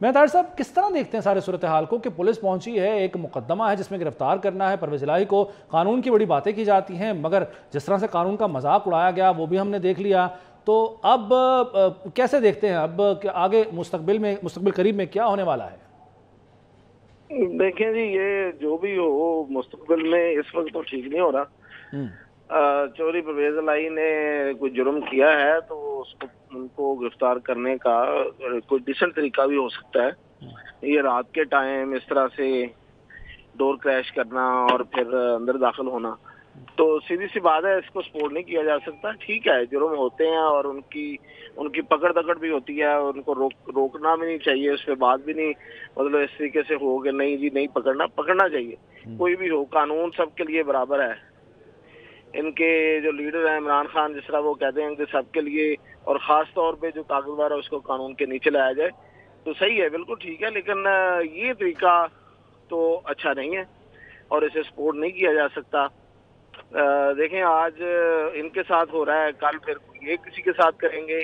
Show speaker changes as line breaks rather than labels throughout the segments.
मेहताज साहब, किस तरह देखते हैं सारे सूरत हाल को कि पुलिस पहुंची है, एक मुकदमा है जिसमें गिरफ्तार करना है परवेज़ इलाही को, कानून की बड़ी बातें की जाती हैं, मगर जिस तरह से कानून का मजाक उड़ाया गया वो भी हमने देख लिया। तो अब कैसे देखते हैं अब आगे मुस्तकबिल करीब में क्या होने वाला है?
देखें जी, ये जो भी हो मुस्तकबिल में इस वक्त तो ठीक नहीं हो रहा। चोरी परवेज इलाही ने कोई जुर्म किया है तो उसको उनको गिरफ्तार करने का कोई डिसेंट तरीका भी हो सकता है। ये रात के टाइम इस तरह से डोर क्रैश करना और फिर अंदर दाखिल होना, तो सीधी सी बात है, इसको सपोर्ट नहीं किया जा सकता। ठीक है, जुर्म होते हैं और उनकी उनकी पकड़ दकड़ भी होती है, उनको रोकना भी नहीं चाहिए, उस पर बात भी नहीं, मतलब इस तरीके से हो कि नहीं जी नहीं पकड़ना चाहिए। कोई भी हो, कानून सबके लिए बराबर है। इनके जो लीडर हैं इमरान खान, जिस तरह वो कहते हैं कि सबके लिए, और ख़ास तौर पे जो ताकतवर है उसको कानून के नीचे लाया जाए, तो सही है, बिल्कुल ठीक है। लेकिन ये तरीका तो अच्छा नहीं है और इसे सपोर्ट नहीं किया जा सकता। देखें, आज इनके साथ हो रहा है, कल फिर ये किसी के साथ करेंगे,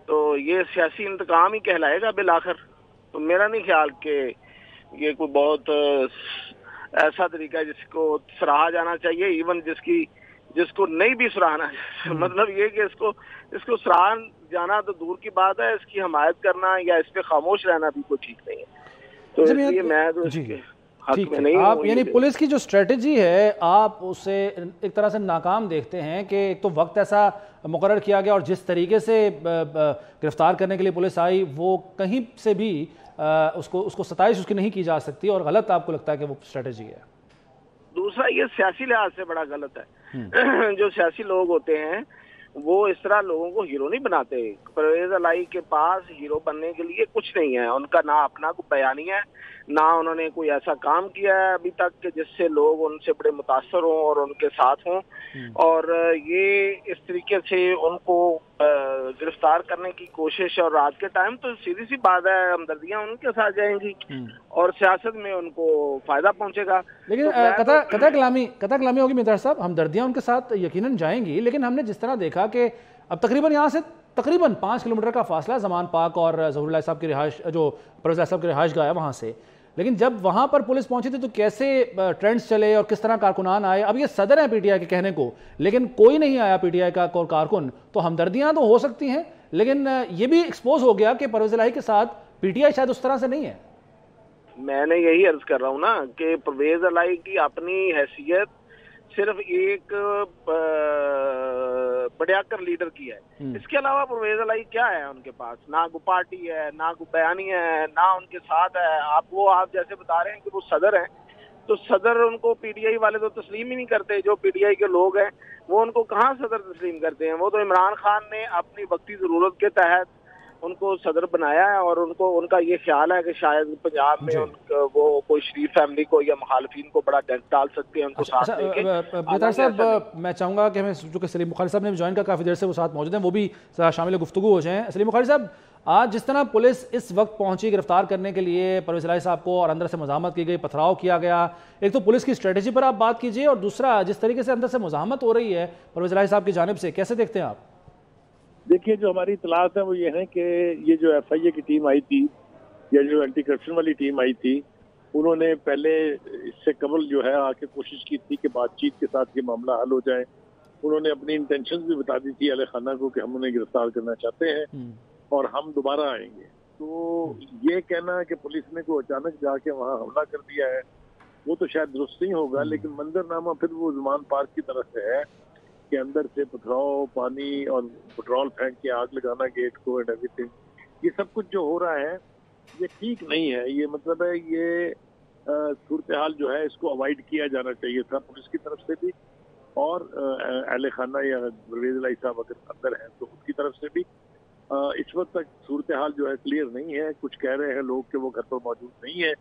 तो ये सियासी इंतकाम ही कहलाएगा बिल आखिर। तो मेरा नहीं ख्याल कि ये कोई बहुत ऐसा तरीका है जिसको सराहा जाना चाहिए। इवन जिसको नहीं भी सराहना मतलब ये कि इसको सराहा जाना तो दूर की बात है, इसकी हमायत करना या इस पे खामोश रहना भी कोई ठीक नहीं है। तो इसलिए मैं तो इसके हक में नहीं हूँ।
आप यानी पुलिस की जो स्ट्रेटजी है आप उसे एक तरह से नाकाम देखते हैं कि एक तो वक्त ऐसा मुकर्रर किया गया और जिस तरीके से गिरफ्तार करने के लिए पुलिस आई वो कहीं से भी उसको सताइश उसकी नहीं की जा सकती, और गलत आपको लगता है कि वो स्ट्रेटजी है?
दूसरा, ये सियासी लिहाज से बड़ा गलत है। जो सियासी लोग होते हैं वो इस तरह लोगों को हीरो नहीं बनाते। परवेज इलाही के पास हीरो बनने के लिए कुछ नहीं है। उनका ना अपना कोई बयानी है, ना उन्होंने कोई ऐसा काम किया है अभी तक कि जिससे लोग उनसे बड़े मुतासर हों और उनके साथ हों। और ये इस तरीके से उनको गिरफ्तार करने की कोशिश, और रात के टाइम तो सीधी सी बात है, हमदर्दियां उनके साथ जाएंगी और सियासत में उनको फायदा पहुंचेगा।
लेकिन कतई कलामी होगी मेहताज साहब, हमदर्दियां उनके साथ यकीनन जाएंगी, लेकिन हमने जिस तरह देखा कि अब तकरीबन यहाँ से तकरीबन 5 किलोमीटर का फासला जमान पाक और ज़हूरुल्लाह साहब की रिहाइश, जो परवेज़ साहब की रिहाइश गाह है वहाँ से, लेकिन जब वहाँ पर पुलिस पहुंची थी तो कैसे ट्रेंड्स चले और किस तरह कारकुनान आए। अब ये सदर है पीटीआई के कहने को, लेकिन कोई नहीं आया पीटीआई का कारकुन, तो हमदर्दियां तो हो सकती हैं, लेकिन ये भी एक्सपोज हो गया कि परवेज़ इलाही के साथ पीटीआई शायद उस तरह से नहीं है।
मैंने यही अर्ज कर रहा हूँ ना कि परवेज इलाही की अपनी हैसियत सिर्फ एक बढ़ियाकर लीडर की है। इसके अलावा परवेज इलाही क्या है उनके पास? ना कोई पार्टी है, ना कोई बयानी है, ना उनके साथ है। आप जैसे बता रहे हैं कि वो सदर हैं, तो सदर उनको पीटीआई वाले तो तस्लीम ही नहीं करते। जो पीटीआई के लोग हैं वो उनको कहाँ सदर तस्लीम करते हैं? वो तो इमरान खान ने अपनी वक्ती जरूरत के तहत उनको सदर बनाया है, और उनका ये ख्याल है कि शायद पंजाब में वो कोई शरीफ फैमिली को या मुखालिफिन को बड़ा डेंट डाल सकते हैं उनको साथ लेके।
मेहताज साहब, मैं चाहूँगा कि हमें जो कि सलीम बुखारी साहब ने भी ज्वाइन का काफ़ी देर से वो साथ मौजूद हैं, वो भी शामिल गुफ्तगू हो जाएं। सलीम बुखारी साहब, आज जिस तरह पुलिस इस वक्त पहुंची गिरफ्तार करने के लिए परवेज़ इलाही साहब को, और अंदर से मुज़ाहमत की गई, पथराव किया गया, एक तो पुलिस की स्ट्रेटजी पर आप बात कीजिए, और दूसरा जिस तरीके से अंदर से मुज़ाहमत हो रही है परवेज़ इलाही साहब की जानिब से, कैसे देखते हैं आप?
देखिए, जो हमारी इतलात है वो ये है कि ये जो एफआईए की टीम आई थी या जो एंटी करप्शन वाली टीम आई थी, उन्होंने पहले इससे कबल जो है आके कोशिश की थी कि बातचीत के साथ ये मामला हल हो जाए। उन्होंने अपनी इंटेंशन भी बता दी थी अली खाना को कि हम उन्हें गिरफ्तार करना चाहते हैं और हम दोबारा आएंगे। तो ये कहना कि पुलिस ने को अचानक जाके वहाँ हमला कर दिया है वो तो शायद दुरुस्त नहीं होगा, लेकिन मंजरनामा फिर वो ज़मान पार्क की तरफ से है के अंदर से पथराव, पानी और पेट्रोल फेंक के आग लगाना गेट को एंड एवरीथिंग, ये सब कुछ जो हो रहा है ये ठीक नहीं है। ये मतलब है ये सूरत हाल जो है इसको अवॉइड किया जाना चाहिए था पुलिस की तरफ से भी, और अहले खाना या परवेज इलाही साहब अगर अंदर हैं तो उनकी तरफ से भी। इस वक्त तक सूरत हाल जो है क्लियर नहीं है। कुछ कह रहे हैं लोग कि वो घर पर मौजूद नहीं है,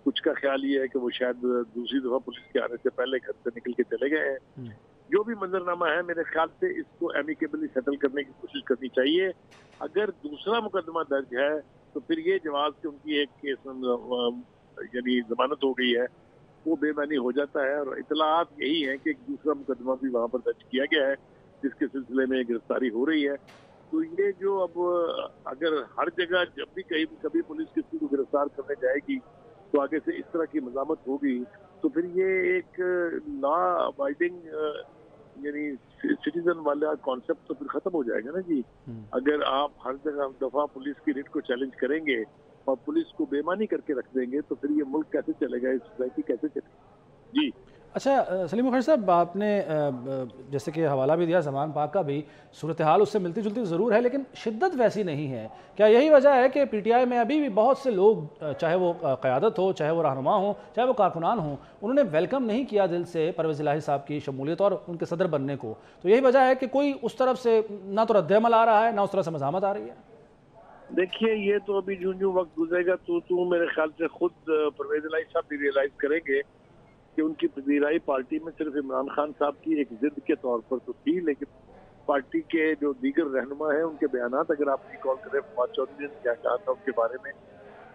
कुछ का ख्याल ये है कि वो शायद दूसरी दफा पुलिस के आने से पहले घर से निकल के चले गए हैं। जो भी मंजरनामा है मेरे ख्याल से इसको एमिकेबली सेटल करने की कोशिश करनी चाहिए। अगर दूसरा मुकदमा दर्ज है तो फिर ये जवाब कि उनकी एक केस यानी जमानत हो गई है वो बेमानी हो जाता है, और इतलात यही है कि एक दूसरा मुकदमा भी वहाँ पर दर्ज किया गया है जिसके सिलसिले में गिरफ्तारी हो रही है। तो ये जो अब अगर हर जगह जब भी कहीं कभी पुलिस किसी को गिरफ्तार करने जाएगी तो आगे से इस तरह की मज़ामत होगी, तो फिर ये एक लॉ अबाइडिंग यानी सिटीजन वाला कॉन्सेप्ट तो फिर खत्म हो जाएगा ना जी। अगर आप हर जगह दफा पुलिस की रेट को चैलेंज करेंगे और पुलिस को बेईमानी करके रख देंगे तो फिर ये मुल्क कैसे चलेगा, इस सोसाइटी कैसे चलेगी जी।
अच्छा सलीम खैर साहब, आपने जैसे कि हवाला भी दिया ज़मान पाक का भी, सूरत हाल उससे मिलती जुलती ज़रूर है लेकिन शिद्दत वैसी नहीं है। क्या यही वजह है कि पीटीआई में अभी भी बहुत से लोग, चाहे वो क़यादत हो, चाहे वो रहनुमा हो, चाहे वो कारकुनान हो, उन्होंने वेलकम नहीं किया दिल से परवेज़ इलाही साहब की शमूलियत और उनके सदर बनने को? तो यही वजह है कि कोई उस तरफ से ना तो रद्द-ए-अमल आ रहा है, ना उस तरह से मज़ामत आ रही है?
देखिए, ये तो अभी जो वक्त गुजरेगा तो मेरे ख्याल से खुद परवेज इलाही साहब भी रियलाइज करेंगे कि उनकी पजीराई पार्टी में सिर्फ इमरान खान साहब की एक जिद के तौर पर तो थी, लेकिन पार्टी के जो दीगर रहनुमा हैं उनके बयानात अगर आप रिकॉल करें, फवाद चौधरी ने क्या कहा था उनके बारे में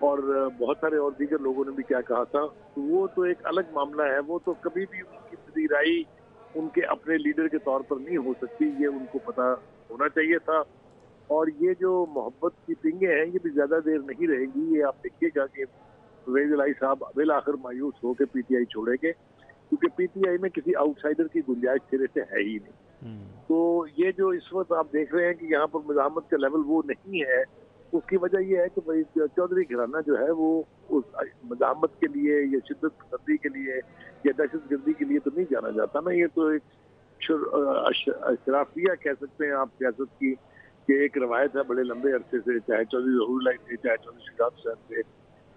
और बहुत सारे और दीगर लोगों ने भी क्या कहा था, तो वो तो एक अलग मामला है। वो तो कभी भी उनकी पजीराई उनके अपने लीडर के तौर पर नहीं हो सकती, ये उनको पता होना चाहिए था। और ये जो मोहब्बत की पिंगे हैं ये भी ज्यादा देर नहीं रहेगी। ये आप देखिएगा कि परवेज इलाही साहब बिल आखिर मायूस होकर पीटीआई छोड़ेंगे, क्योंकि पीटीआई में किसी आउटसाइडर की गुंजाइश सिरे से है ही नहीं। तो ये जो इस वक्त आप देख रहे हैं कि यहाँ पर मज़ाहमत का लेवल वो नहीं है, उसकी वजह ये है कि भाई चौधरी घराना जो है वो उस मज़ाहमत के लिए या शिद्दत पसंदी के लिए या दहशत गर्दी के लिए तो नहीं जाना जाता ना। ये तो एक अशराफिया कह सकते हैं आप सियासत की, कि एक रवायत है बड़े लंबे अरसे से, चाहे चौधरी ज़हूर इलाही थे, चाहे चौधरी शिहाब हुसैन थे,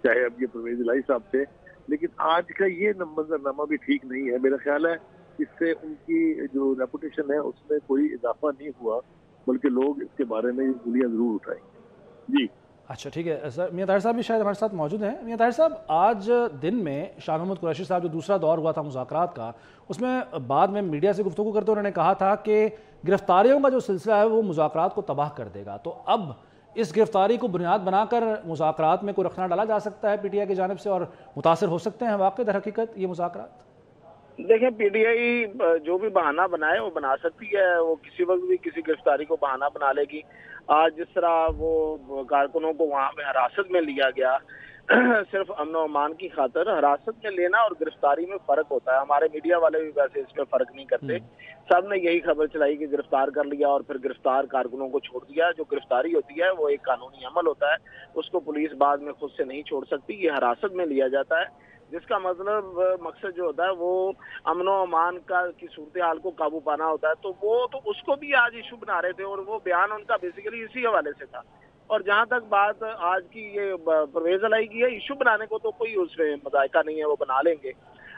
चाहे अब ये परवेज इलाही साहब थे। लेकिन आज का ये मंजरनामा भी ठीक नहीं है। मेरा ख्याल है इससे उनकी जो रेपुटेशन है उसमें कोई इजाफा नहीं हुआ, बल्कि लोग इसके बारे में उंगलियां जरूर उठाएंगे जी।
अच्छा ठीक है सर, मियां ताहिर साहब भी शायद हमारे साथ मौजूद हैं। मियां ताहिर साहब, आज दिन में शाह महमूद कुरैशी साहब जो दूसरा दौर हुआ था मुज़ाकरात का, उसमें बाद में मीडिया से गुफ्तगू करते उन्होंने कहा था कि गिरफ्तारियों का जो सिलसिला है वो मुज़ाकरात को तबाह कर देगा। तो अब इस गिरफ्तारी को बुनियाद बनाकर मुज़ाकरात में कोई रखना डाला जा सकता है पीटीआई की जानिब से और मुतासर हो सकते हैं वाकई दर हकीकत ये मुज़ाकरात?
देखें, पीटीआई जो भी बहाना बनाए वो बना सकती है, वो किसी वक्त भी किसी गिरफ्तारी को बहाना बना लेगी। आज जिस तरह वो कारकुनों को वहां पे हिरासत में लिया गया सिर्फ अमन अमान की खातर, हिरासत में लेना और गिरफ्तारी में फर्क होता है। हमारे मीडिया वाले भी वैसे इसमें फर्क नहीं करते। सब ने यही खबर चलाई कि गिरफ्तार कर लिया और फिर गिरफ्तार कारकुनों को छोड़ दिया। जो गिरफ्तारी होती है वो एक कानूनी अमल होता है, उसको पुलिस बाद में खुद से नहीं छोड़ सकती। ये हिरासत में लिया जाता है, जिसका मतलब मकसद जो होता है वो अमन अमान की सूरत हाल को काबू पाना होता है। तो वो तो उसको भी आज इशू बना रहे थे और वो बयान उनका बेसिकली इसी हवाले से था। और जहां तक बात आज की ये परवेज इलाही की है, इशू बनाने को तो कोई उसमें मजायका नहीं है, वो बना लेंगे।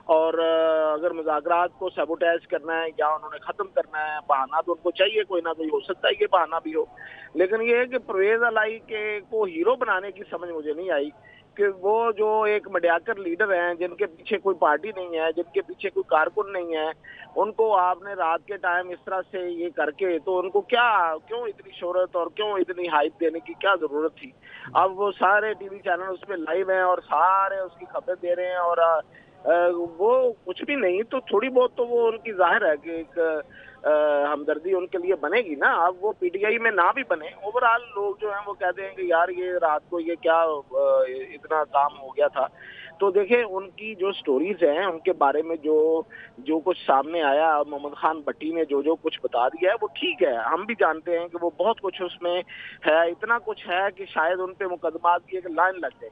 और अगर मुज़ाकरात को सबोटेज करना है या उन्होंने खत्म करना है, बहाना तो उनको चाहिए, कोई ना कोई हो सकता है ये बहाना भी हो। लेकिन ये है कि परवेज इलाही के को हीरो बनाने की समझ मुझे नहीं आई कि वो जो एक मडियाकर लीडर हैं, जिनके पीछे कोई पार्टी नहीं है, जिनके पीछे कोई कारकुन नहीं है, उनको आपने रात के टाइम इस तरह से ये करके, तो उनको क्यों इतनी शोहरत और क्यों इतनी हाइप देने की क्या जरूरत थी? अब वो सारे टीवी चैनल उस पर लाइव हैं और सारे उसकी खबरें दे रहे हैं और वो कुछ भी नहीं तो थोड़ी बहुत तो वो उनकी जाहिर है कि एक हमदर्दी उनके लिए बनेगी ना। अब वो पीटीआई में ना भी बने, ओवरऑल लोग जो हैं वो कहते हैं कि यार ये रात को ये क्या इतना काम हो गया था। तो देखें, उनकी जो स्टोरीज हैं उनके बारे में जो कुछ सामने आया, मोहम्मद खान भट्टी ने जो कुछ बता दिया है वो ठीक है। हम भी जानते हैं कि वो बहुत कुछ उसमें है, इतना कुछ है कि शायद उन पे मुकदमा की एक लाइन लग जाए।